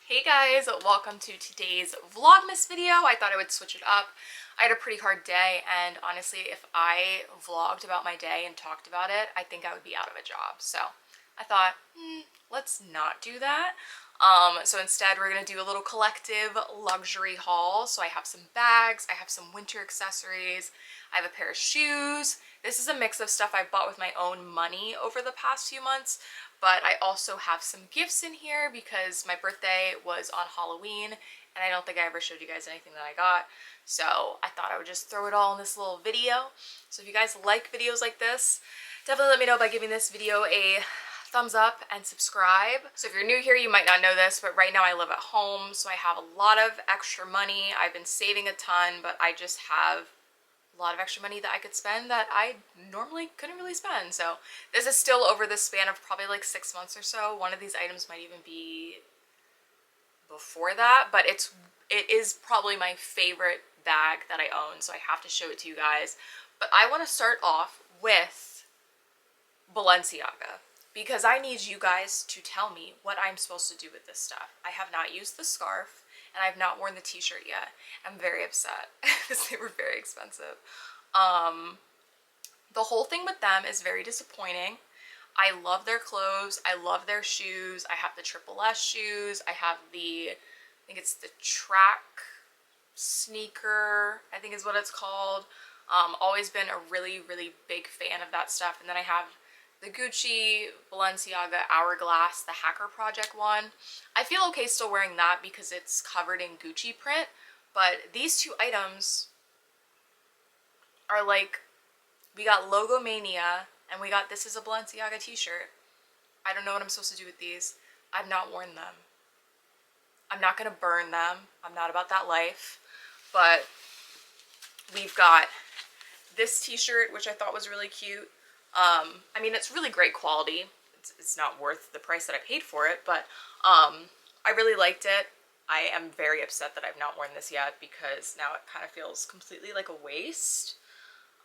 Hey guys, welcome to today's vlogmas video. I thought I would switch it up. I had a pretty hard day, and honestly, if I vlogged about my day and talked about it, I think I would be out of a job. So I thought, let's not do that. So instead, we're gonna do a little collective luxury haul. So I have some bags, I have some winter accessories, I have a pair of shoes. This is a mix of stuff I bought with my own money over the past few months, but I also have some gifts in here because my birthday was on Halloween and I don't think I ever showed you guys anything that I got. So I thought I would just throw it all in this little video. So if you guys like videos like this, definitely let me know by giving this video a thumbs up and subscribe. So if you're new here, you might not know this, but right now I live at home, so I have a lot of extra money. I've been saving a ton, but I just have a lot of extra money that I could spend that I normally couldn't really spend. So this is still over the span of probably like 6 months or so. One of these items might even be before that, but it is probably my favorite bag that I own, so I have to show it to you guys. But I want to start off with Balenciaga because I need you guys to tell me what I'm supposed to do with this stuff. I have not used the scarf and I've not worn the t-shirt yet. I'm very upset because they were very expensive. The whole thing with them is very disappointing. I love their clothes, I love their shoes. I have the Triple S shoes, I have the, I think it's the track sneaker, I think is what it's called. Always been a really big fan of that stuff. And then I have the Gucci Balenciaga Hourglass, the Hacker Project one. I feel okay still wearing that because it's covered in Gucci print, but these two items are like, we got Logo Mania and we got this is a Balenciaga t-shirt. I don't know what I'm supposed to do with these. I've not worn them. I'm not gonna burn them. I'm not about that life. But we've got this t-shirt, which I thought was really cute. I mean, it's really great quality. It's not worth the price that I paid for it, but I really liked it. I am very upset that I've not worn this yet because now it kind of feels completely like a waste.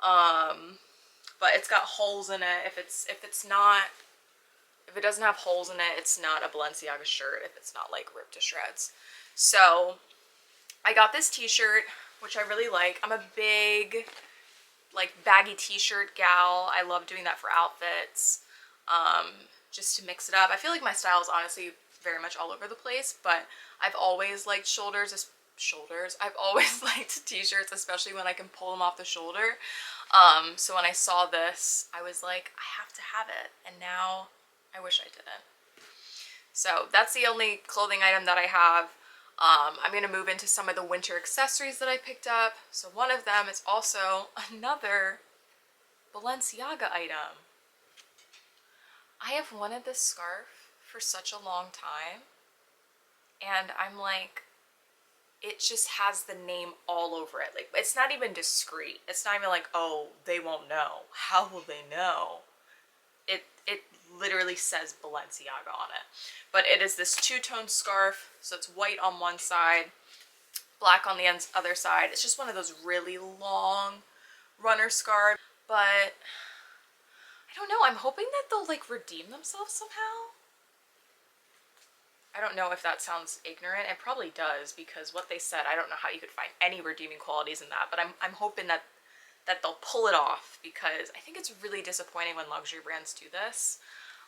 But it's got holes in it. If it doesn't have holes in it, it's not a Balenciaga shirt if it's not like ripped to shreds. So I got this t-shirt, which I really like. I'm a big like baggy t-shirt gal. I love doing that for outfits, just to mix it up. I feel like my style is honestly very much all over the place, but I've always liked shoulders. I've always liked t-shirts, especially when I can pull them off the shoulder. So when I saw this, I was like, I have to have it, and now I wish I didn't. So that's the only clothing item that I have. I'm going to move into some of the winter accessories that I picked up. So one of them is also another Balenciaga item. I have wanted this scarf for such a long time, and I'm like, it just has the name all over it. Like, it's not even discreet. It's not even like, oh, they won't know. How will they know? It literally says Balenciaga on it. But it is this two-tone scarf, so it's white on one side, black on the other side. It's just one of those really long runner scarves. But I don't know, I'm hoping that they'll like redeem themselves somehow. I don't know if that sounds ignorant. It probably does, because what they said, I don't know how you could find any redeeming qualities in that, but I'm hoping that they'll pull it off, because I think it's really disappointing when luxury brands do this.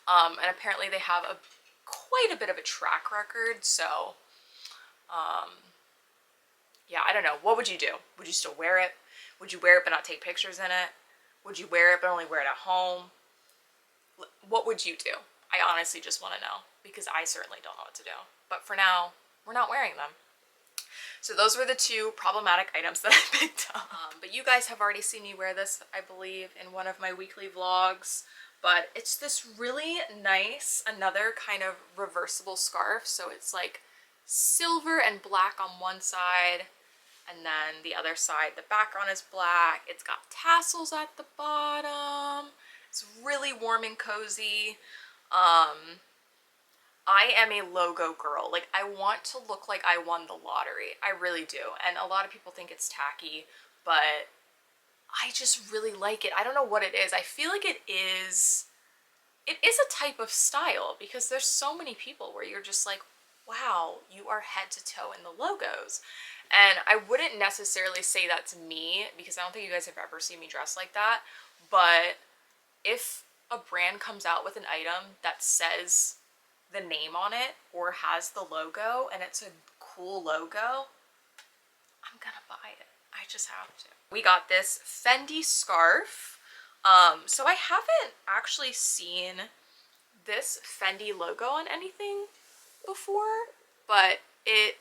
And apparently they have quite a bit of a track record, so yeah, I don't know. What would you do? Would you still wear it? Would you wear it but not take pictures in it? Would you wear it but only wear it at home? What would you do? I honestly just want to know, because I certainly don't know what to do. But for now, we're not wearing them. So those were the two problematic items that I picked up. But you guys have already seen me wear this, I believe, in one of my weekly vlogs. But it's this really nice, another kind of reversible scarf. So it's like silver and black on one side, and then the other side, the background is black. It's got tassels at the bottom. It's really warm and cozy. I am a logo girl. Like, I want to look like I won the lottery. I really do. And a lot of people think it's tacky, but I just really like it. I don't know what it is. I feel like it is a type of style, because there's so many people where you're just like, wow, you are head to toe in the logos. And I wouldn't necessarily say that's me, because I don't think you guys have ever seen me dressed like that. But if a brand comes out with an item that says the name on it or has the logo and it's a cool logo, I'm gonna buy it. I just have to. We got this Fendi scarf. So I haven't actually seen this Fendi logo on anything before, but it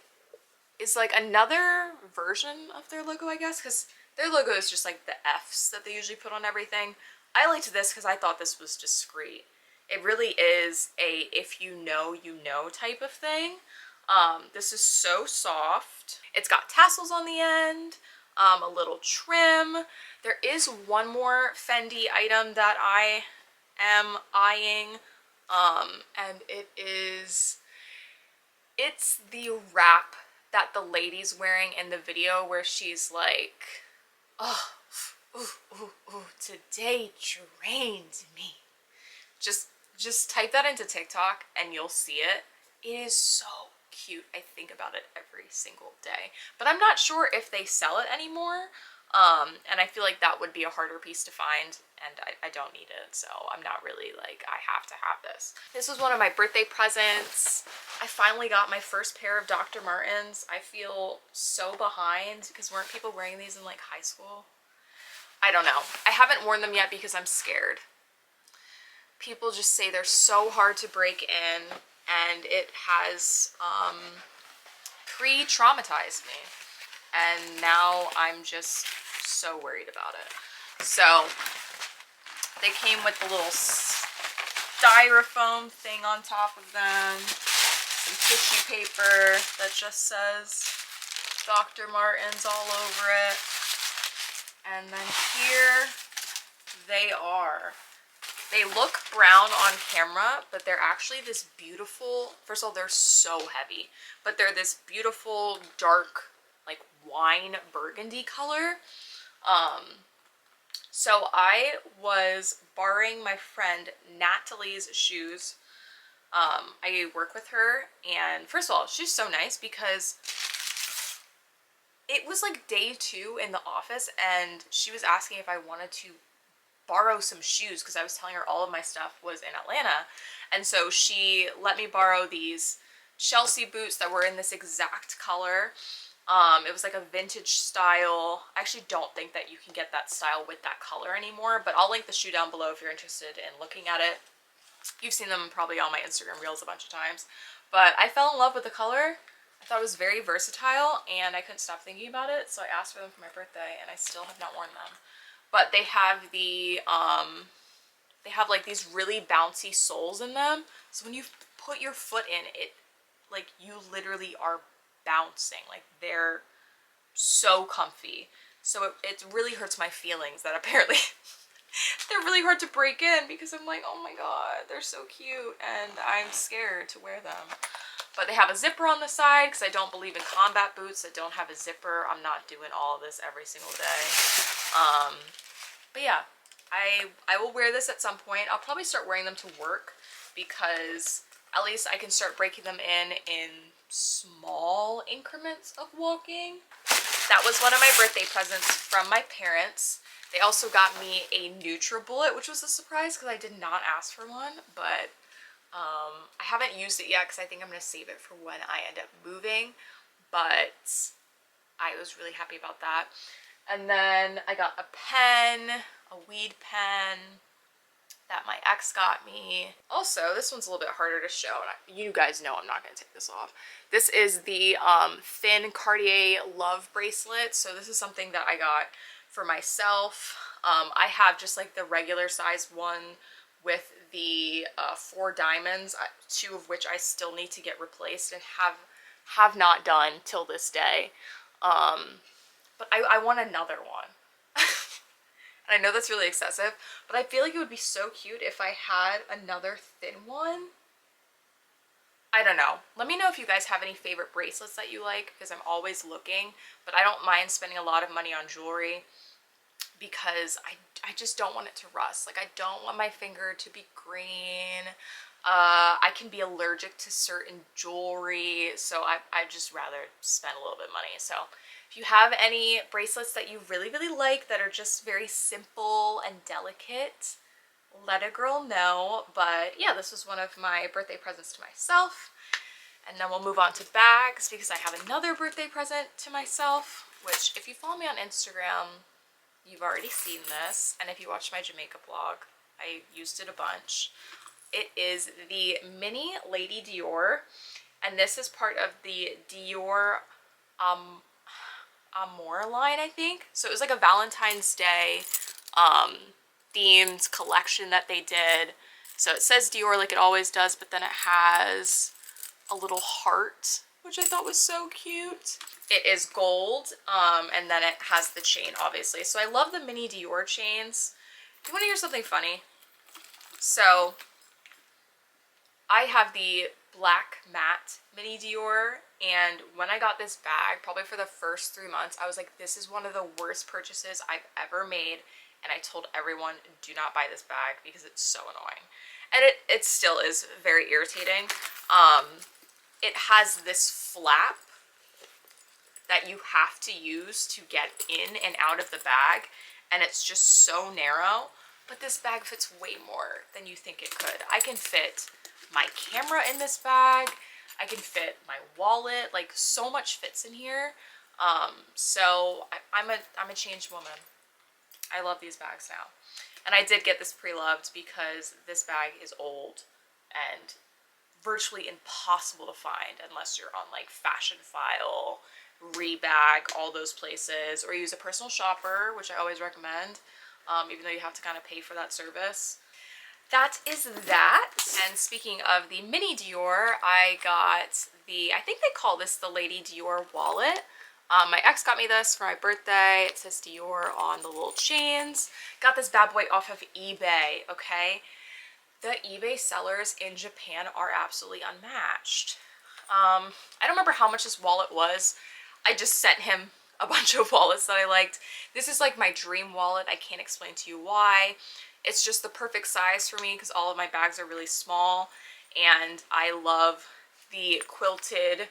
is like another version of their logo, I guess, because their logo is just like the F's that they usually put on everything. I liked this because I thought this was discreet. It really is a if you know, you know type of thing. This is so soft. It's got tassels on the end, a little trim. There is one more Fendi item that I am eyeing, and it's the wrap that the lady's wearing in the video where she's like, oh, ooh, today drained me. Just type that into TikTok and you'll see it. It is so cute. I think about it every single day. But I'm not sure if they sell it anymore. And I feel like that would be a harder piece to find, and I don't need it, so I'm not really like, I have to have this. This was one of my birthday presents. I finally got my first pair of Dr. Martens. I feel so behind, because weren't people wearing these in like high school? I don't know. I haven't worn them yet because I'm scared. People just say they're so hard to break in, and it has pre-traumatized me. And now I'm just so worried about it. So they came with the little styrofoam thing on top of them, some tissue paper that just says Dr. Martens all over it. And then here they are. They look brown on camera, but they're actually this beautiful, first of all, they're so heavy, but they're this beautiful dark, like wine burgundy color. So I was borrowing my friend Natalie's shoes. I work with her, and first of all, she's so nice because it was like day 2 in the office, and she was asking if I wanted to borrow some shoes because I was telling her all of my stuff was in Atlanta. And so she let me borrow these Chelsea boots that were in this exact color. It was like a vintage style. I actually don't think that you can get that style with that color anymore, but I'll link the shoe down below if you're interested in looking at it. You've seen them probably on my Instagram reels a bunch of times, but I fell in love with the color. I thought it was very versatile, and I couldn't stop thinking about it, so I asked for them for my birthday, and I still have not worn them. But they have the, they have like these really bouncy soles in them, so when you put your foot in it, like you literally are bouncing. Like they're so comfy. So it really hurts my feelings that apparently they're really hard to break in, because I'm like, oh my god, they're so cute, and I'm scared to wear them. But they have a zipper on the side, because I don't believe in combat boots that don't have a zipper. I'm not doing all of this every single day. But yeah, I will wear this at some point. I'll probably start wearing them to work, because at least I can start breaking them in small increments of walking. That was one of my birthday presents from my parents. They also got me a NutriBullet, which was a surprise because I did not ask for one, but I haven't used it yet because I think I'm going to save it for when I end up moving, but I was really happy about that. And then I got a pen, a weed pen that my ex got me. Also, this one's a little bit harder to show, and you guys know I'm not going to take this off. This is the thin Cartier Love bracelet. So this is something that I got for myself. I have just like the regular size one with the 4 diamonds, 2 of which I still need to get replaced and have not done till this day. But I want another one. And I know that's really excessive, but I feel like it would be so cute if I had another thin one. I don't know. Let me know if you guys have any favorite bracelets that you like, because I'm always looking, but I don't mind spending a lot of money on jewelry because I just don't want it to rust. Like, I don't want my finger to be green. I can be allergic to certain jewelry, so I just rather spend a little bit of money. So if you have any bracelets that you really, really like that are just very simple and delicate, let a girl know. But yeah, this was one of my birthday presents to myself. And then we'll move on to bags because I have another birthday present to myself, which if you follow me on Instagram, you've already seen this. And if you watch my Jamaica vlog, I used it a bunch. It is the mini Lady Dior, and this is part of the Dior Amour line, I think. So it was like a Valentine's Day themed collection that they did. So it says Dior like it always does, but then it has a little heart, which I thought was so cute. It is gold, and then it has the chain, obviously. So I love the mini Dior chains. Do you want to hear something funny? So I have the black matte mini Dior, and when I got this bag, probably for the first 3 months, I was like, this is one of the worst purchases I've ever made, and I told everyone, do not buy this bag because it's so annoying. And it still is very irritating. It has this flap that you have to use to get in and out of the bag, and it's just so narrow, but this bag fits way more than you think it could. I can fit my camera in this bag, I can fit my wallet, like so much fits in here. So I'm a changed woman. I love these bags now. And I did get this pre-loved because this bag is old and virtually impossible to find unless you're on like Fashion File, Rebag, all those places, or use a personal shopper, which I always recommend, even though you have to kind of pay for that service. That is that. And speaking of the mini Dior, I got I think they call this the Lady Dior wallet. My ex got me this for my birthday. It says Dior on the little chains. Got this bad boy off of eBay, okay? The eBay sellers in Japan are absolutely unmatched. I don't remember how much this wallet was. I just sent him a bunch of wallets that I liked. This is like my dream wallet. I can't explain to you why. It's just the perfect size for me because all of my bags are really small, and I love the quilted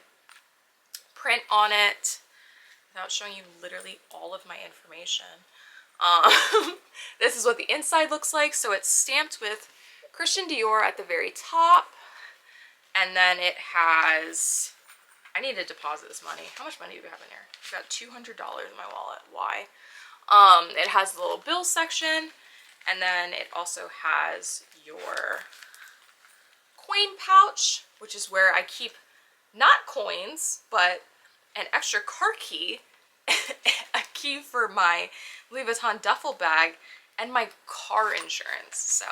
print on it without showing you literally all of my information. This is what the inside looks like. So it's stamped with Christian Dior at the very top, and then it has, I need to deposit this money. How much money do we have in here? I've got $200 in my wallet. Why? It has the little bill section, and then it also has your coin pouch, which is where I keep not coins, but an extra car key, a key for my Louis Vuitton duffel bag, and my car insurance. So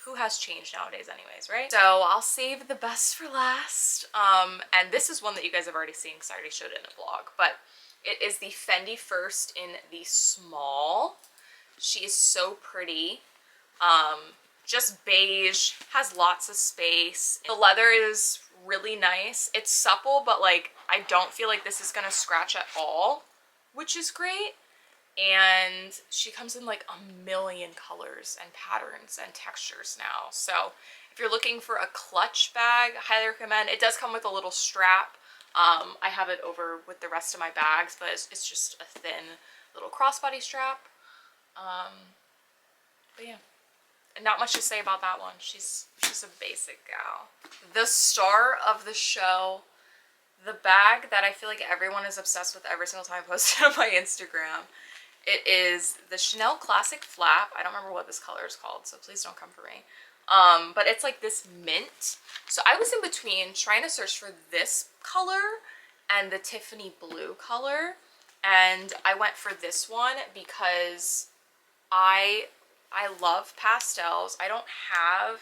who has change nowadays anyways, right? So I'll save the best for last. And this is one that you guys have already seen because I already showed it in a vlog, but it is the Fendi First in the small. She is so pretty. Just beige, has lots of space. The leather is really nice. It's supple, but like I don't feel like this is gonna scratch at all, which is great. And she comes in like a million colors and patterns and textures now. So if you're looking for a clutch bag, highly recommend. It does come with a little strap. I have it over with the rest of my bags, but it's just a thin little crossbody strap. But yeah, not much to say about that one. She's a basic gal. The star of the show, the bag that I feel like everyone is obsessed with every single time I post it on my Instagram. It is the Chanel Classic Flap. I don't remember what this color is called, so please don't come for me. But it's like this mint. So I was in between trying to search for this color and the Tiffany blue color, and I went for this one because I love pastels. I don't have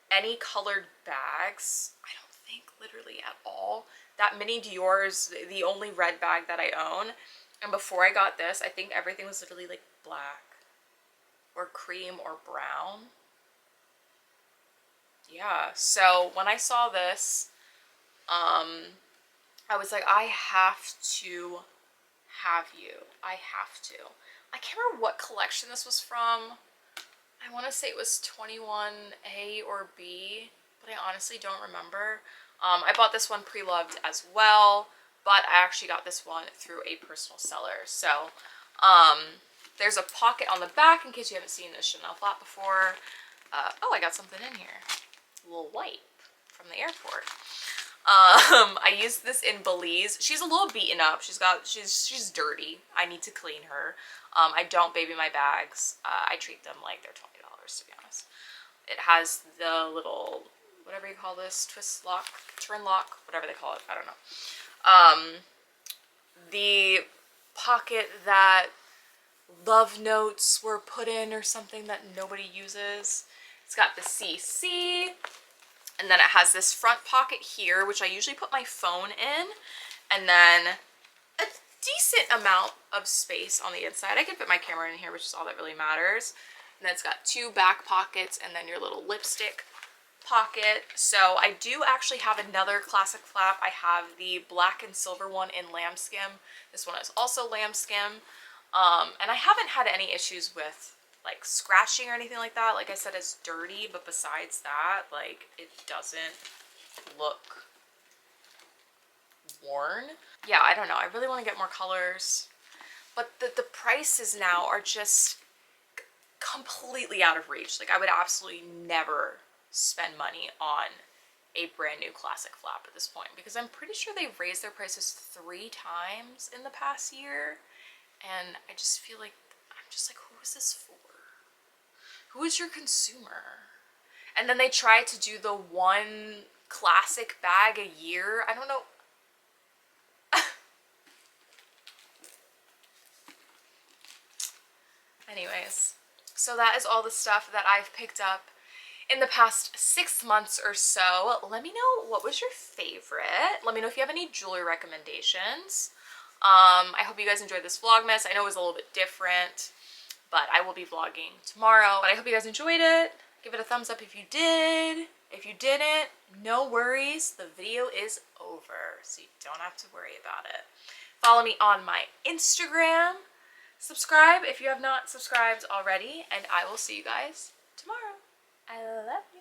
any colored bags, I don't think, literally at all. That mini Dior is the only red bag that I own. And before I got this, I think everything was literally like black or cream or brown. Yeah, so when I saw this, I was like, I have to have you. I have to. I can't remember what collection this was from. I want to say it was 21A or B, but I honestly don't remember. I bought this one pre-loved as well, but I actually got this one through a personal seller. So there's a pocket on the back in case you haven't seen this Chanel flap before. Oh, I got something in here. A little wipe from the airport. I used this in Belize. She's a little beaten up. She's dirty. I need to clean her. I don't baby my bags. I treat them like they're $20, to be honest. It has the little, whatever you call this, twist lock, turn lock, whatever they call it. I don't know. The pocket that love notes were put in or something that nobody uses. It's got the CC. And then it has this front pocket here, which I usually put my phone in. And then a decent amount of space on the inside. I can fit my camera in here, which is all that really matters. And then it's got two back pockets and then your little lipstick pocket. So I do actually have another classic flap. I have the black and silver one in lambskin. This one is also lambskin. And I haven't had any issues with like scratching or anything like that. Like I said, it's dirty, but besides that, like it doesn't look worn. Yeah, I don't know. I really want to get more colors, but the prices now are just completely out of reach. Like I would absolutely never spend money on a brand new classic flap at this point, because I'm pretty sure they've raised their prices 3 times in the past year. And I just feel like, I'm just like, who is this for? Who is your consumer? And then they try to do the one classic bag a year. I don't know. Anyways, so that is all the stuff that I've picked up in the past 6 months or so. Let me know, what was your favorite? Let me know if you have any jewelry recommendations. I hope you guys enjoyed this vlogmas. I know it was a little bit different, but I will be vlogging tomorrow. But I hope you guys enjoyed it. Give it a thumbs up if you did. If you didn't, no worries. The video is over, so you don't have to worry about it. Follow me on my Instagram. Subscribe if you have not subscribed already, and I will see you guys tomorrow. I love you.